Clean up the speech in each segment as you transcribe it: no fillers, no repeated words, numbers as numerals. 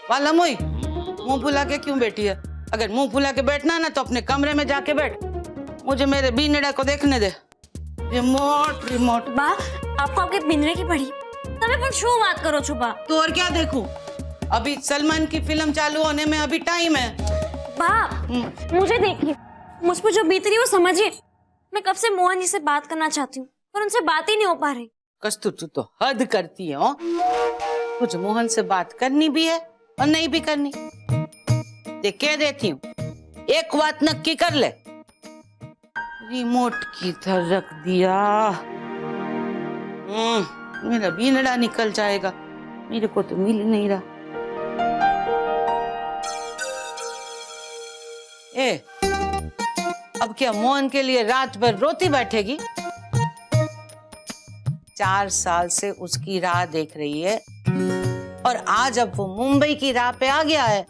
वाला मुई मुंह फुला के क्यों बैठी है? अगर मुंह फुला के बैठना ना तो अपने कमरे में जाके बैठ। मुझे मेरे बीनड़ा को देखने दे। Remote remote. बा आपको आपके बिनरे की पड़ी तबे पण शो बात करो છો बा। तो और क्या देखूं? अभी सलमान की फिल्म चालू होने में अभी टाइम है। बा मुझे देखिए, मुझ पर जो बीत रही है वो समझिए। मैं कब से मोहन जी से बात करना चाहती हूँ पर उनसे बात ही नहीं हो पा रही। कस्तूर तू तो हद करती है। कुछ मोहन से बात करनी भी है और नहीं भी करनी। देख कह देती हूँ, एक बात नक्की कर ले, रिमोट किधर रख दिया? मेरा बीनड़ा निकल जाएगा, मेरे को तो मिल नहीं रहा। ए, अब क्या मोहन के लिए रात भर रोती बैठेगी? 4 साल से उसकी राह देख रही है और आज अब वो मुंबई की राह पे आ गया है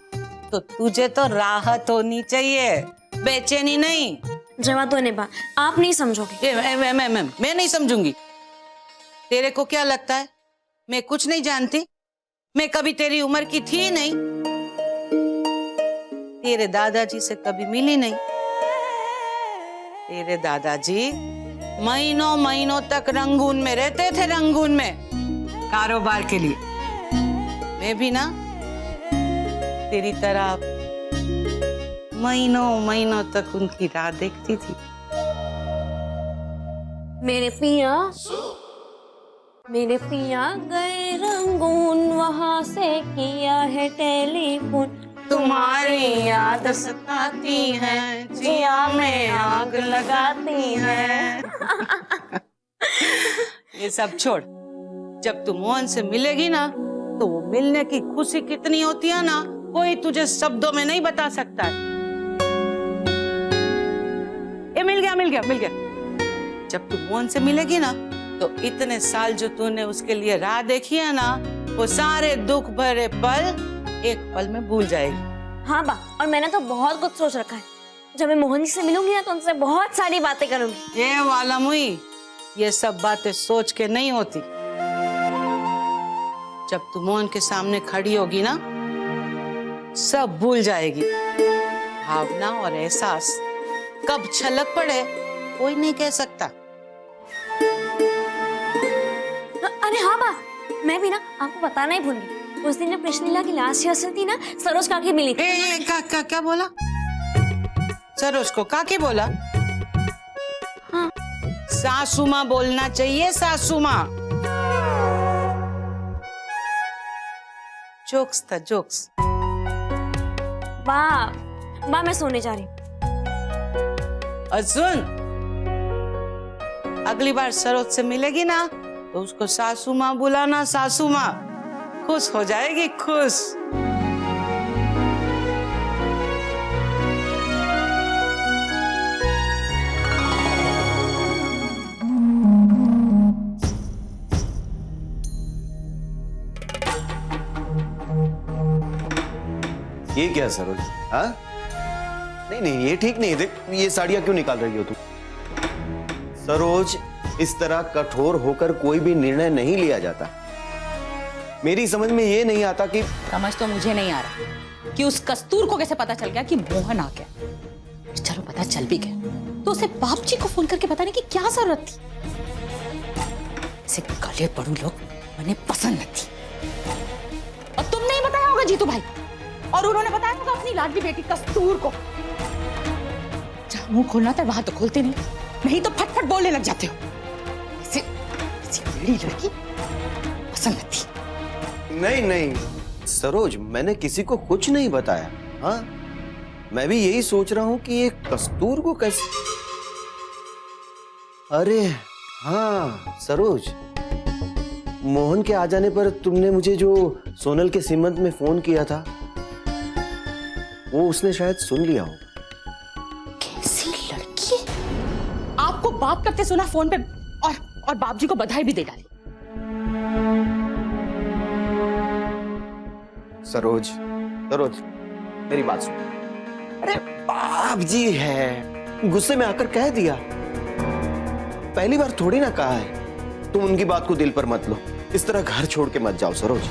तो तुझे तो राहत होनी चाहिए, बेचैनी नहीं। जवा तो नहीं बा, आप नहीं समझोगे। मैं नहीं समझूंगी। तेरे को क्या लगता है मैं कुछ नहीं जानती? मैं कभी तेरी उम्र की थी नहीं, तेरे दादाजी से कभी मिली नहीं। तेरे दादाजी महीनों महीनों तक रंगून में रहते थे, रंगून में कारोबार के लिए। मैं भी ना तेरी तरह महीनों महीनों तक उनकी राह देखती थी। मेरे पिया गए रंगून, वहां से किया है टेलीफोन। तुम्हारी याद सताती है, जिया में आग लगाती है। ये सब छोड़, जब तू मोहन से मिलेगी ना तो वो मिलने की खुशी कितनी होती है ना, कोई तुझे शब्दों में नहीं बता सकता है। ये मिल गया। जब तू मोहन से मिलेगी ना तो इतने साल जो तूने उसके लिए राह देखी है ना, वो सारे दुख भरे पल एक पल में भूल जाएगी। हाँ बा, और मैंने तो बहुत कुछ सोच रखा है। जब मैं मोहन जी से मिलूंगी ना तो उनसे बहुत सारी बातें करूंगी। ये वाला मुई, ये सब बातें सोच के नहीं होती। जब तू मोहन के सामने खड़ी होगी ना सब भूल जाएगी। भावना और एहसास कब छलक पड़े कोई नहीं कह सकता। अरे हाँ बा, मैं भी ना आपको बताना ही भूल गई। उस दिन जब कृष्णलीला की लास्ट रिहर्सल थी ना, सरोज काकी मिली थी। क्या बोला? सरोज को काकी बोला? हाँ। सासू माँ बोलना चाहिए, सासू माँ। जोक्स था, जोक्स। बा मैं सोने जा रही हूँ। और सुन, अगली बार सरोज से मिलेगी ना तो उसको सासू माँ बुलाना, सासू माँ। खुश हो जाएगी, खुश। ये क्या सरोज? हाँ नहीं ये ठीक नहीं। देख ये साड़ियां क्यों निकाल रही हो तू? सरोज, इस तरह कठोर होकर कोई भी निर्णय नहीं लिया जाता। मेरी समझ में ये नहीं आता कि समझ तो मुझे नहीं आ रहा कि उस कस्तूर को कैसे पता चल गया कि मोहन आ गया। चलो पता चल भी गया तो उसे बाप जी को फोन करके बताने की क्या जरूरत थी? ऐसे काले पड़ू लोग मुझे पसंद नहीं थी। और तुमने ही बताया होगा जीतू भाई, और उन्होंने बताया होगा अपनी लाडली बेटी कस्तूर को। जहां मुंह खोलना था वहां तो खोलते नहीं तो फटफट बोलने लग जाते हो। ऐसी बड़ी लड़की पसंद नहीं थी। नहीं सरोज, मैंने किसी को कुछ नहीं बताया। हाँ मैं भी यही सोच रहा हूं कि ये कस्तूर को कैसे। अरे हाँ सरोज, मोहन के आ जाने पर तुमने मुझे जो सोनल के सीमंत में फोन किया था वो उसने शायद सुन लिया होगा। कैसी लड़की है? आपको बात करते सुना फोन पे और बाप जी को बधाई भी दे डाली। सरोज मेरी बात सुन। अरे बाप जी है, गुस्से में आकर कह दिया। पहली बार थोड़ी ना कहा है। तुम उनकी बात को दिल पर मत लो। इस तरह घर छोड़ के मत जाओ सरोज।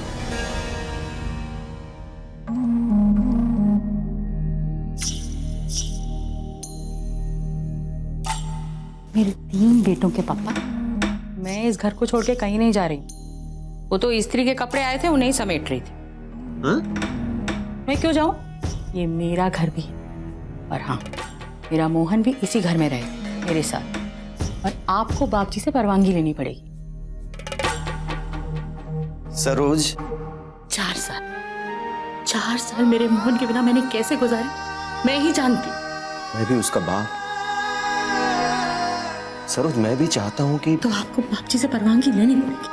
मेरे 3 बेटों के पापा, मैं इस घर को छोड़ के कहीं नहीं जा रही। वो तो स्त्री के कपड़े आए थे, उन्हें ही समेट रही थी। हाँ? मैं क्यों जाऊं? ये मेरा घर भी है। और हाँ, मेरा मोहन भी इसी घर में रहे मेरे साथ। और आपको बापजी से परवानगी लेनी पड़ेगी। सरोज, 4 साल मेरे मोहन के बिना मैंने कैसे गुजारे, मैं ही जानती। मैं भी उसका बाप। सरोज, मैं भी चाहता हूं कि तो आपको बापजी से परवानगी लेनी पड़ेगी,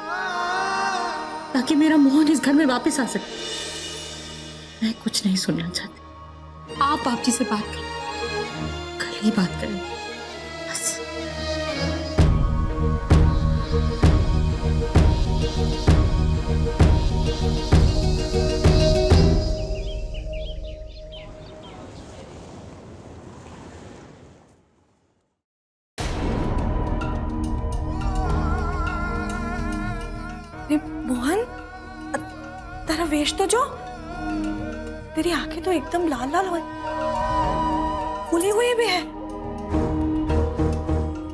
ताकि मेरा मोहन इस घर में वापस आ सके। मैं कुछ नहीं सुनना चाहती। आप बापजी से बात करें, कल ही बात करें बस। मोहन, तेरा वेश तो जो, तेरी आंखें तो एकदम लाल लाल हो फूली हुई भी है।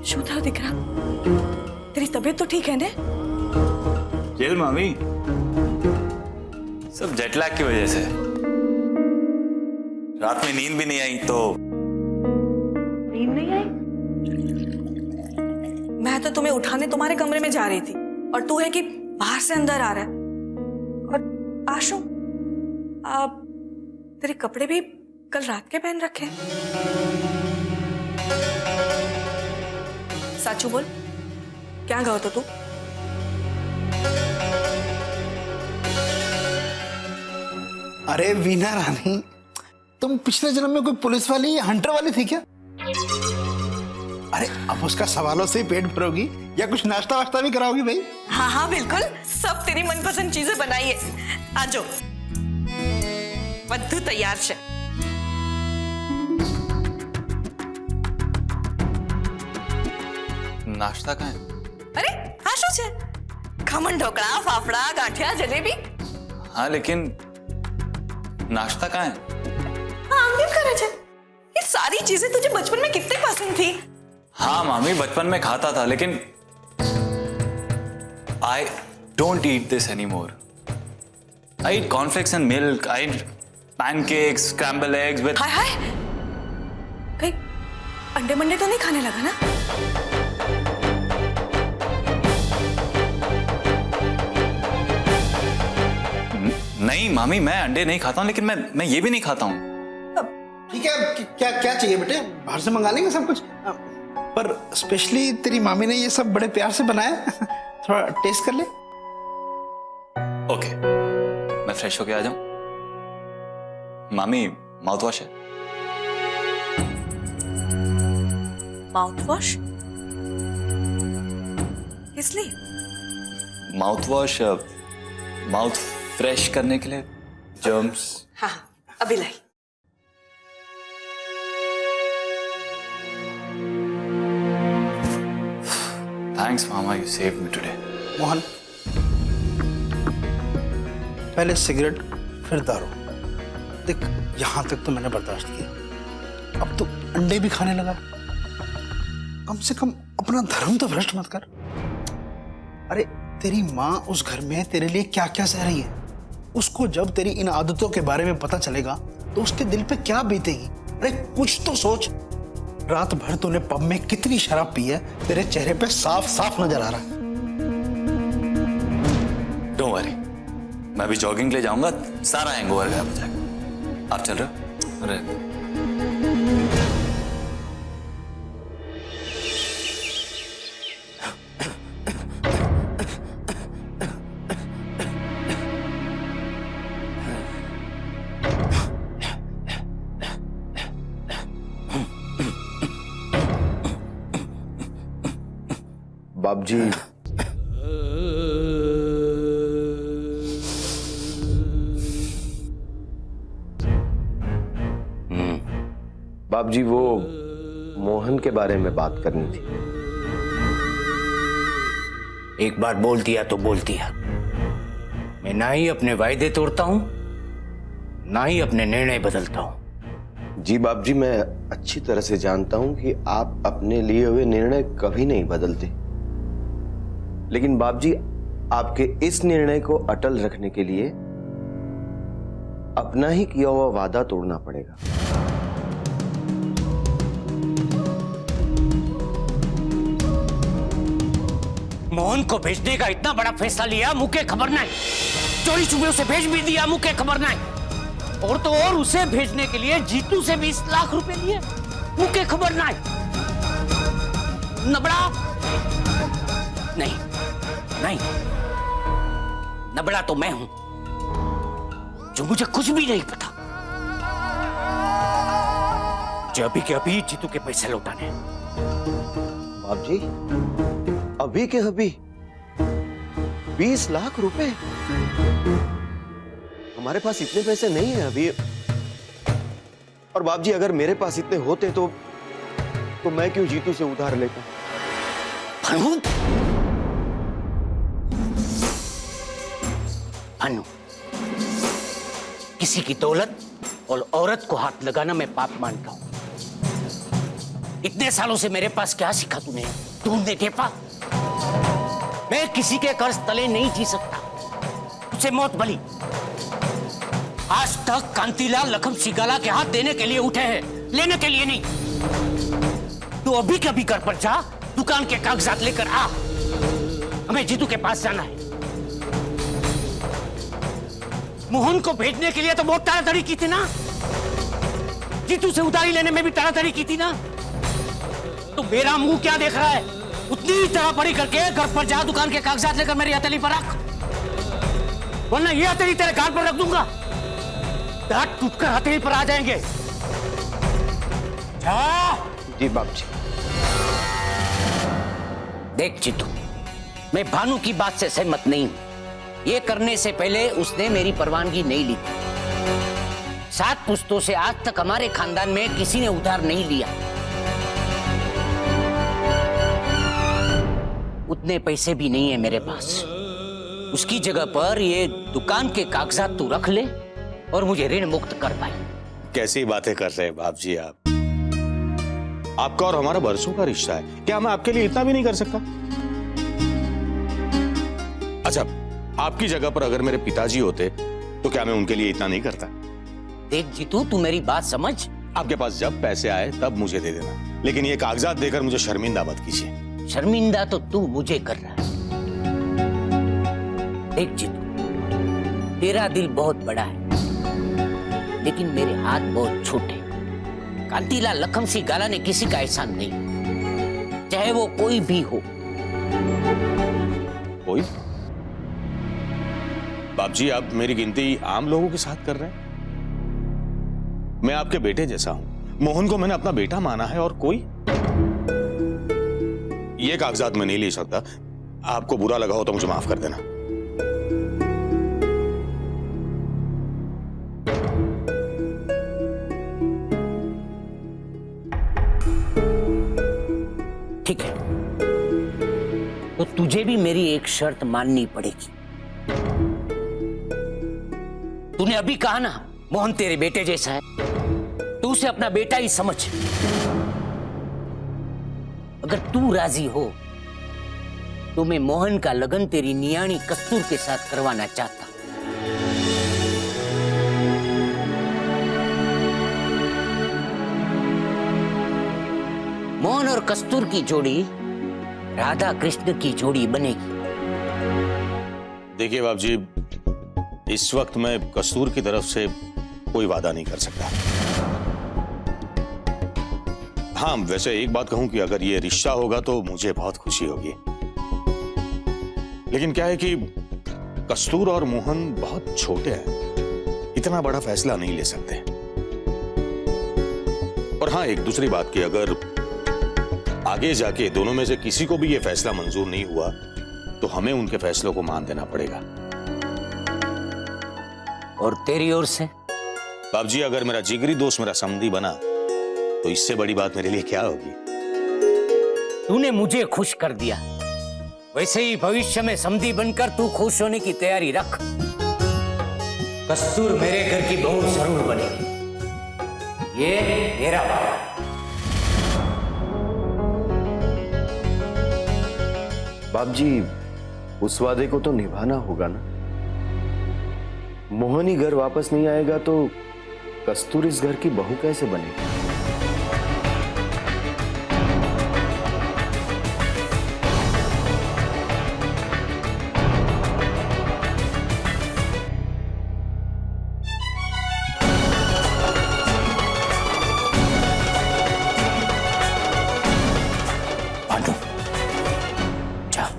शूधर दिख रहा। तेरी तबीयत तो ठीक है ने? जेल मामी, सब जेटलैग की वजह से। रात में नींद भी नहीं आई तो। नींद नहीं आई? मैं तो तुम्हें उठाने तुम्हारे कमरे में जा रही थी और तू है कि बाहर से अंदर आ रहा है। और आशु, तेरे कपड़े भी कल रात के पहन रखे हैं। साचू बोल, क्या गया तो तू? अरे वीना रानी, तुम पिछले जन्म में कोई पुलिस वाली या हंटर वाली थी क्या? अरे अब उसका सवालों से ही पेट भरोगी या कुछ नाश्ता वाश्ता भी कराओगी भाई? हाँ हाँ बिल्कुल, सब तेरी मनपसंद चीजें बनाई है। आजो, બધું તૈયાર છે। नाश्ता कहाँ है? અરે આ શું છે? ખમણ ઢોકળા, ફાફડા, ગાંઠિયા, જલેબી। हाँ लेकिन नाश्ता कहाँ है? हाँ, अंकित करे छे। ये सारी चीजें तुझे बचपन में कितनी पसंद थी। हाँ मामी, बचपन में खाता था लेकिन I don't eat this anymore. I eat cornflakes and milk. I eat pancakes, scrambled eggs with. हाय हाय, कहीं अंडे मंडे तो नहीं खाने लगा ना? नहीं मामी, मैं अंडे नहीं खाता हूँ, लेकिन मैं ये भी नहीं खाता हूँ। ठीक है, क्या क्या चाहिए बेटे? बाहर से मंगा लेंगे सब कुछ। पर स्पेशली तेरी मामी ने ये सब बड़े प्यार से बनाया। थोड़ा टेस्ट कर ले। ओके, मैं फ्रेश होके आ जाऊं। मामी, माउथ वॉश है? माउथ वॉश किस लिए? माउथ वॉश माउथ फ्रेश करने के लिए, जर्म्स। हाँ अभी लाई। थैंक्स मामा, you saved me today. Mohan, पहले सिगरेट फिर दारू। देख, यहां तक तो मैंने बर्दाश्त किया, अब तो अंडे भी खाने लगा। कम से कम अपना धर्म तो भ्रष्ट मत कर। अरे तेरी माँ उस घर में तेरे लिए क्या क्या सह रही है, उसको जब तेरी इन आदतों के बारे में पता चलेगा तो उसके दिल पे क्या बीतेगी। अरे कुछ तो सोच। रात भर तूने पब में कितनी शराब पी है, तेरे चेहरे पे साफ साफ नजर आ रहा है। डोंट वरी, मैं अभी जॉगिंग ले जाऊंगा, सारा हैंगओवर गायब हो जाएगा। आप चल रहे हो? अरे बाप जी, बाप जी, वो मोहन के बारे में बात करनी थी। एक बार बोल दिया तो बोल दिया। मैं ना ही अपने वायदे तोड़ता हूं, ना ही अपने निर्णय बदलता हूं। जी बाप जी, मैं अच्छी तरह से जानता हूं कि आप अपने लिए हुए निर्णय कभी नहीं बदलते, लेकिन बाप जी आपके इस निर्णय को अटल रखने के लिए अपना ही किया हुआ वादा तोड़ना पड़ेगा। मोहन को भेजने का इतना बड़ा फैसला लिया, मुझे खबर नहीं। चोरी छुपे उसे भेज भी दिया, मुझे खबर नहीं। और तो और उसे भेजने के लिए जीतू से 20 लाख रुपए लिए, मुझे खबर नहीं। नबड़ा नहीं, नहीं, नबड़ा तो मैं हूं, जो मुझे कुछ भी नहीं पता। मुझे अभी के अभी जीतू के पैसे लौटाने हैं। बाप जी अभी के अभी 20 लाख रुपए? हमारे पास इतने पैसे नहीं है अभी। और बाप जी अगर मेरे पास इतने होते तो मैं क्यों जीतू से उधार लेता? अनु, किसी की दौलत और औरत को हाथ लगाना मैं पाप मानता हूं। इतने सालों से मेरे पास क्या सीखा तूने? ढूंढने टेपा। मैं किसी के कर्ज तले नहीं जी सकता, उसे मौत भली। आज तक कांतीलाल लखन सिंगाला के हाथ देने के लिए उठे हैं, लेने के लिए नहीं। तू अभी कभी घर पर जा, दुकान के कागजात लेकर आ, हमें जीतू के पास जाना है। मोहन को भेजने के लिए तो बहुत ताड़ाताड़ी की थी ना, जीतू से उधारी लेने में भी ताड़ाताड़ी की थी ना। तो मेरा मुंह क्या देख रहा है? उतनी ही तड़ापड़ी करके घर पर जा, दुकान के कागजात लेकर मेरी हथेली पर रख, वरना ये हथेली तेरे गाल पर रख दूंगा। दांत टूटकर हथेली पर आ जाएंगे। जा। जी बाप जी। देख जीतू, मैं भानु की बात से सहमत नहीं हूं। ये करने से पहले उसने मेरी परवानगी नहीं ली। 7 पुश्तों से आज तक हमारे खानदान में किसी ने उधार नहीं लिया। उतने पैसे भी नहीं है मेरे पास। उसकी जगह पर ये दुकान के कागजात तू रख ले और मुझे ऋण मुक्त कर पाए। कैसी बातें कर रहे हैं बाप जी आप? आपका और हमारा बरसों का रिश्ता है, क्या मैं आपके लिए इतना भी नहीं कर सकता? अच्छा, आपकी जगह पर अगर मेरे पिताजी होते तो क्या मैं उनके लिए इतना नहीं करता? देख जीतू, तू मेरी बात समझ। आपके पास जब पैसे आए तब मुझे दे देना, लेकिन ये कागजात देकर मुझे शर्मिंदा मत कीजिए। शर्मिंदा तो तू मुझे कर रहा है। देख जीतू, तेरा दिल बहुत बड़ा है, लेकिन मेरे हाथ बहुत छोटे। कांतीलाल लखन सिंगाला ने किसी का एहसान नहीं, चाहे वो कोई भी हो। कोई? बाप जी आप मेरी गिनती आम लोगों के साथ कर रहे हैं? मैं आपके बेटे जैसा हूं, मोहन को मैंने अपना बेटा माना है, और कोई? ये कागजात मैं नहीं ले सकता। आपको बुरा लगा हो तो मुझे माफ कर देना। ठीक है, तो तुझे भी मेरी एक शर्त माननी पड़ेगी। तूने अभी कहा ना मोहन तेरे बेटे जैसा है, तू उसे अपना बेटा ही समझ। अगर तू राजी हो तो मैं मोहन का लगन तेरी नियाणी कस्तूर के साथ करवाना चाहता हूं। मोहन और कस्तूर की जोड़ी राधा कृष्ण की जोड़ी बनेगी। देखिए बाप जी, इस वक्त मैं कस्तूर की तरफ से कोई वादा नहीं कर सकता। हाँ, वैसे एक बात कहूं कि अगर ये रिश्ता होगा तो मुझे बहुत खुशी होगी, लेकिन क्या है कि कस्तूर और मोहन बहुत छोटे हैं, इतना बड़ा फैसला नहीं ले सकते। और हाँ, एक दूसरी बात कि अगर आगे जाके दोनों में से किसी को भी ये फैसला मंजूर नहीं हुआ तो हमें उनके फैसलों को मान देना पड़ेगा। और तेरी ओर से? बाप जी, अगर मेरा जिगरी दोस्त मेरा समधी बना तो इससे बड़ी बात मेरे लिए क्या होगी? तूने मुझे खुश कर दिया, वैसे ही भविष्य में समधी बनकर तू खुश होने की तैयारी रख। कस्तूर मेरे घर की बहू जरूर बनेगी, ये मेरा वादा है। बाप जी, उस वादे को तो निभाना होगा ना। मोहन ही घर वापस नहीं आएगा तो कस्तूर इस घर की बहू कैसे बनेगी? भानु, जा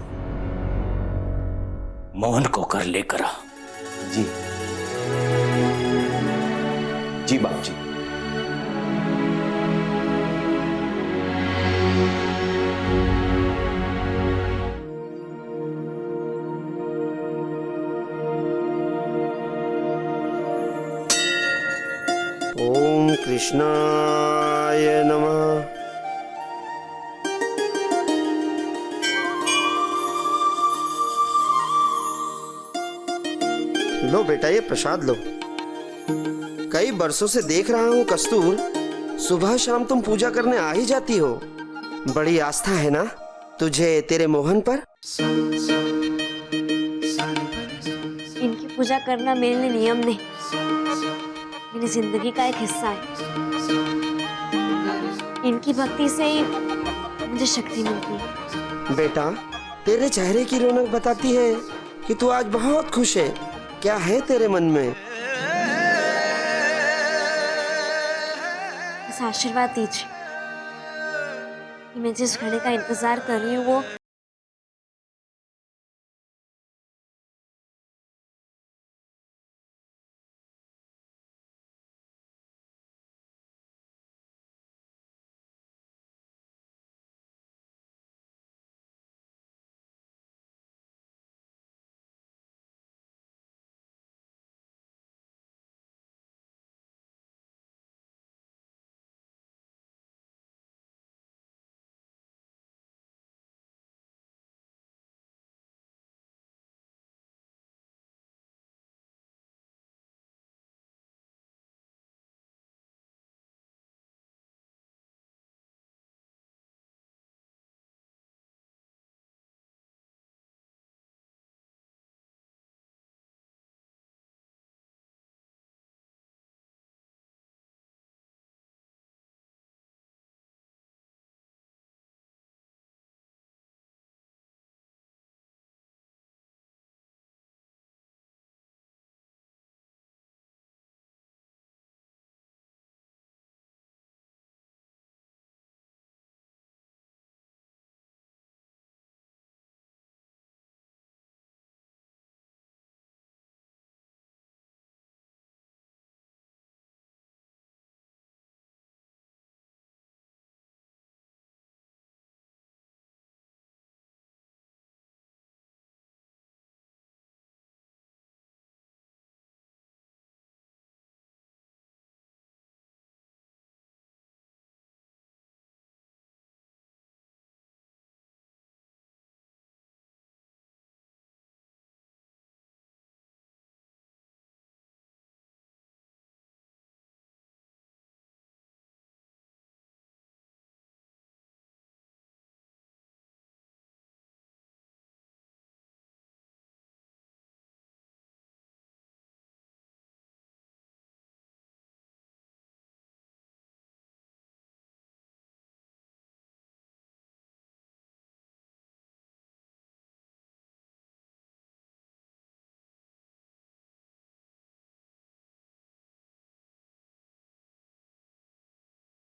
मोहन को कर लेकर आ। जी जी बाप जी। ओम कृष्णाय नमः। लो बेटा, ये प्रसाद लो। कई बरसों से देख रहा हूँ कस्तूर, सुबह शाम तुम पूजा करने आ ही जाती हो। बड़ी आस्था है ना तुझे तेरे मोहन पर? इनकी पूजा करना मेरे लिए नियम नहीं, मेरी जिंदगी का एक हिस्सा है। इनकी भक्ति से ही मुझे शक्ति मिलती है। बेटा, तेरे चेहरे की रौनक बताती है कि तू आज बहुत खुश है। क्या है तेरे मन में? बस आशीर्वाद दीजिए कि मैं जिस घड़ी का इंतजार कर रही हूँ वो